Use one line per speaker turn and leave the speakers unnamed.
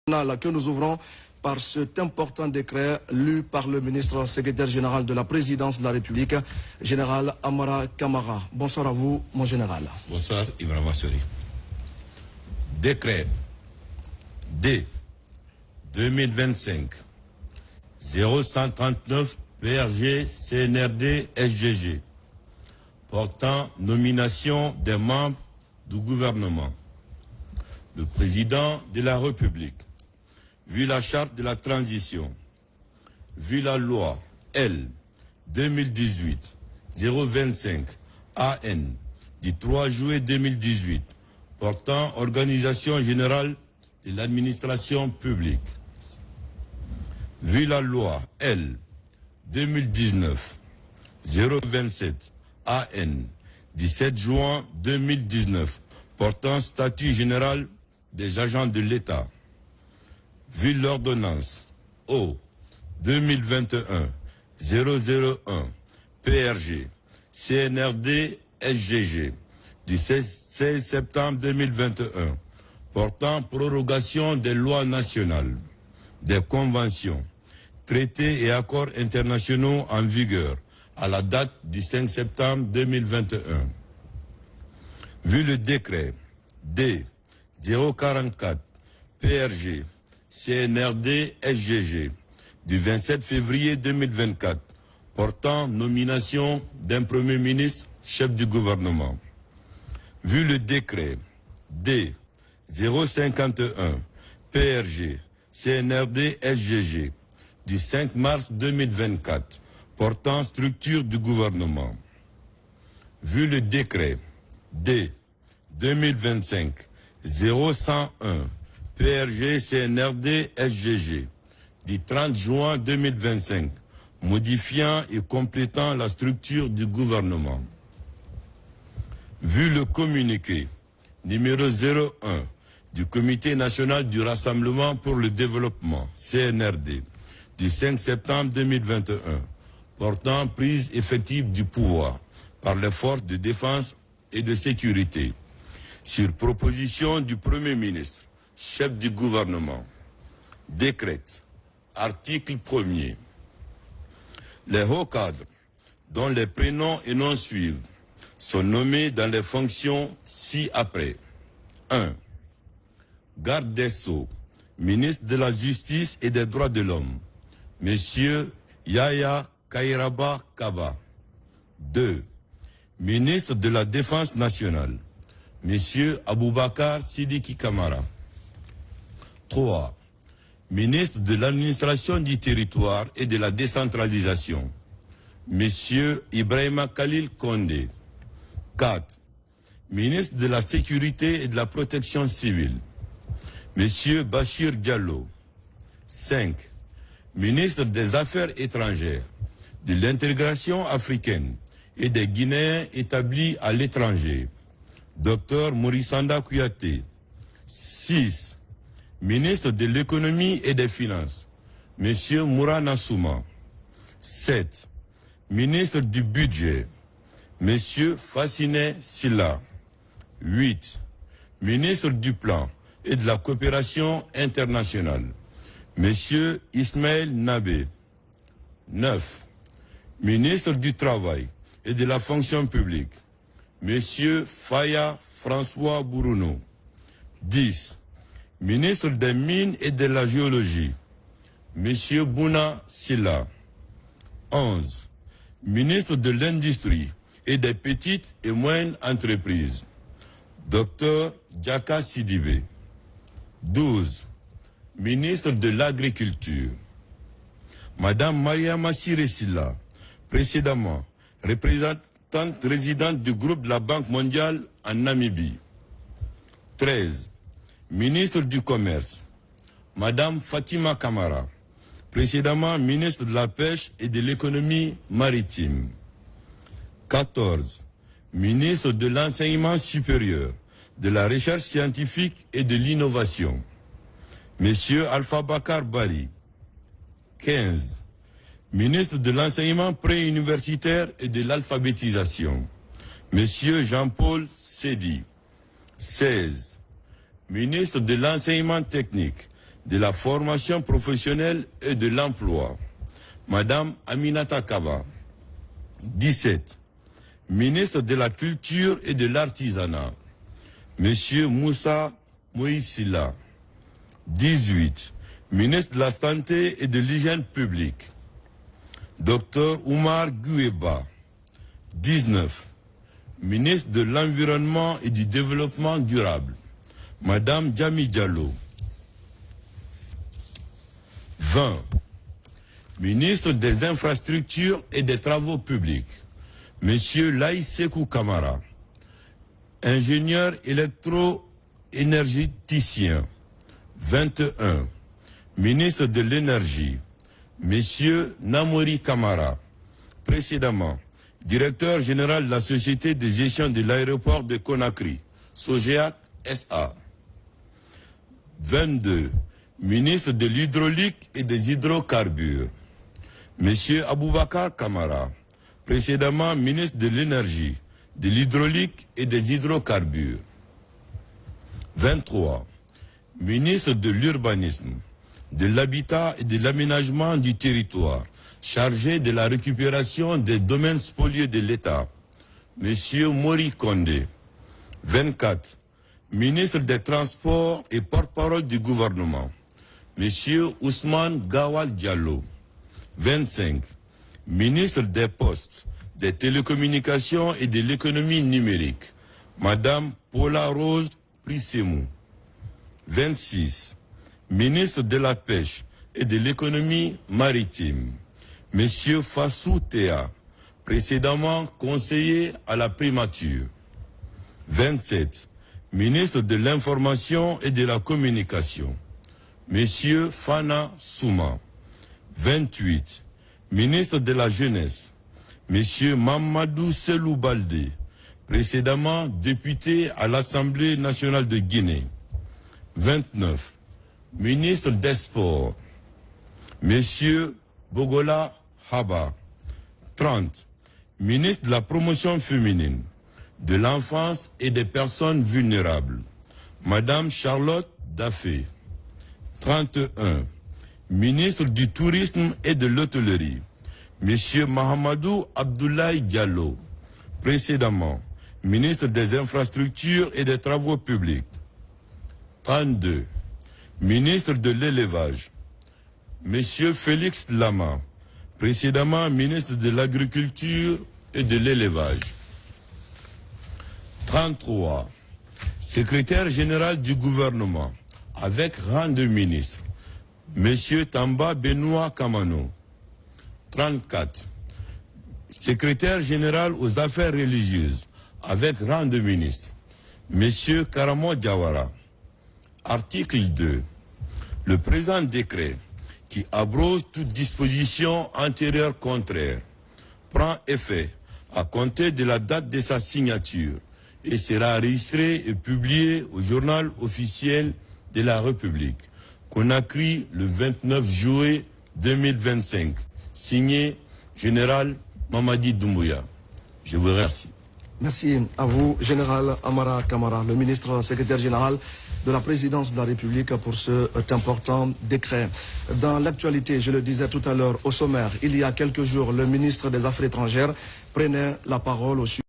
Que nous ouvrons par cet important décret lu par le ministre secrétaire général de la présidence de la République, général Amara Kamara. Bonsoir à vous, mon général.
Bonsoir, Ibrahima Sori. Décret D 2025 0139 PRG CNRD SGG portant nomination des membres du gouvernement. Le président de la République, vu la charte de la transition, vu la loi L 2018-025 AN du 3 juillet 2018 portant organisation générale de l'administration publique, vu la loi L 2019-027 AN du 7 juin 2019 portant statut général des agents de l'État, vu l'ordonnance O 2021-001 PRG CNRD SGG du 16 septembre 2021 portant prorogation des lois nationales, des conventions, traités et accords internationaux en vigueur à la date du 5 septembre 2021. Vu le décret D 044 PRG CNRD SGG du 27 février 2024 portant nomination d'un Premier ministre chef du gouvernement. Vu le décret D 051 PRG CNRD SGG du 5 mars 2024 portant structure du gouvernement. Vu le décret D 2025 0101 PRG CNRD SGG du 30 juin 2025 modifiant et complétant la structure du gouvernement. Vu le communiqué numéro 01 du Comité national du Rassemblement pour le développement CNRD du 5 septembre 2021 portant prise effective du pouvoir par les forces de défense et de sécurité sur proposition du Premier ministre, chef du gouvernement, décrète, article 1er, les hauts cadres dont les prénoms et noms suivent sont nommés dans les fonctions ci-après. 1. Garde des Sceaux, ministre de la Justice et des Droits de l'Homme, Monsieur Yaya Kairaba Kaba. 2. Ministre de la Défense nationale, Monsieur Aboubakar Sidiki Kamara. 3. Ministre de l'Administration du Territoire et de la Décentralisation, Monsieur Ibrahima Khalil Kondé. 4. Ministre de la Sécurité et de la Protection civile, Monsieur Bachir Diallo. 5. Ministre des Affaires étrangères, de l'intégration africaine et des Guinéens établis à l'étranger, Dr Mourissanda Kouyaté. 6. Ministre de l'économie et des finances, Monsieur Mourana Souma. 7. Ministre du budget, Monsieur Fassine Silla. 8. Ministre du plan et de la coopération internationale, Monsieur Ismaël Nabé. 9. Ministre du travail et de la fonction publique, Monsieur Faya François Bourounou. 10. Ministre des Mines et de la Géologie, Monsieur Bouna Silla. 11. Ministre de l'Industrie et des Petites et Moyennes Entreprises, Dr Djaka Sidibé. 12. Ministre de l'Agriculture, Madame Mariama Siré Silla, précédemment représentante résidente du groupe de la Banque mondiale en Namibie. 13. Ministre du Commerce, Madame Fatima Kamara, précédemment ministre de la Pêche et de l'Économie maritime. 14. Ministre de l'Enseignement supérieur, de la Recherche scientifique et de l'Innovation, Monsieur Alpha Bakar Bari. 15. Ministre de l'Enseignement préuniversitaire et de l'Alphabétisation, Monsieur Jean-Paul Sedi. 16. Ministre de l'Enseignement technique, de la formation professionnelle et de l'emploi, Madame Aminata Kaba. 17. Ministre de la Culture et de l'Artisanat, Monsieur Moussa Moïsila. 18. Ministre de la Santé et de l'Hygiène publique, Dr Oumar Gueba. 19. Ministre de l'Environnement et du Développement durable, Madame Djami Diallo. 20. Ministre des Infrastructures et des Travaux publics, Monsieur Laï Sekou Kamara. Ingénieur électro-énergéticien. 21. Ministre de l'Énergie, Monsieur Namori Kamara. Précédemment, Directeur général de la Société de gestion de l'aéroport de Conakry, SOGEAC SA. 22. Ministre de l'Hydraulique et des Hydrocarbures, Monsieur Aboubakar Kamara. Précédemment, ministre de l'Énergie, de l'Hydraulique et des Hydrocarbures. 23. Ministre de l'Urbanisme, de l'Habitat et de l'Aménagement du territoire, chargé de la récupération des domaines spoliés de l'État, Monsieur Mori Kondé. 24. Ministre des Transports et porte-parole du gouvernement, Monsieur Ousmane Gawal Diallo. 25. Ministre des Postes, des Télécommunications et de l'Économie numérique, Madame Paula Rose Prissemou. 26. Ministre de la Pêche et de l'Économie maritime, Monsieur Fassou Théa, précédemment conseiller à la primature. 27. Ministre de l'Information et de la Communication, Monsieur Fana Souma. 28. Ministre de la Jeunesse, Monsieur Mamadou Selou Baldé, précédemment député à l'Assemblée nationale de Guinée. 29. Ministre des Sports, Monsieur Bogola Haba. 30. Ministre de la Promotion féminine, de l'enfance et des personnes vulnérables, Madame Charlotte Daffé. 31. Ministre du Tourisme et de l'Hôtellerie, Monsieur Mahamadou Abdoulaye Diallo. Précédemment, ministre des Infrastructures et des Travaux publics. 32. Ministre de l'Élevage, Monsieur Félix Lama. Précédemment, ministre de l'Agriculture et de l'Élevage. 33. Secrétaire général du gouvernement, avec rang de ministre, Monsieur Tamba Benoît Kamano. 34. Secrétaire général aux affaires religieuses, avec rang de ministre, Monsieur Karamo Diawara. Article 2. Le présent décret, qui abroge toute disposition antérieure contraire, prend effet à compter de la date de sa signature et sera enregistré et publié au journal officiel de la République. Conakry, le 29 juillet 2025. Signé Général Mamadi Doumbouya. Je vous remercie.
Merci à vous, Général Amara Kamara, le ministre secrétaire général de la présidence de la République, pour cet important décret. Dans l'actualité, je le disais tout à l'heure, au sommaire, il y a quelques jours, le ministre des Affaires étrangères prenait la parole au sujet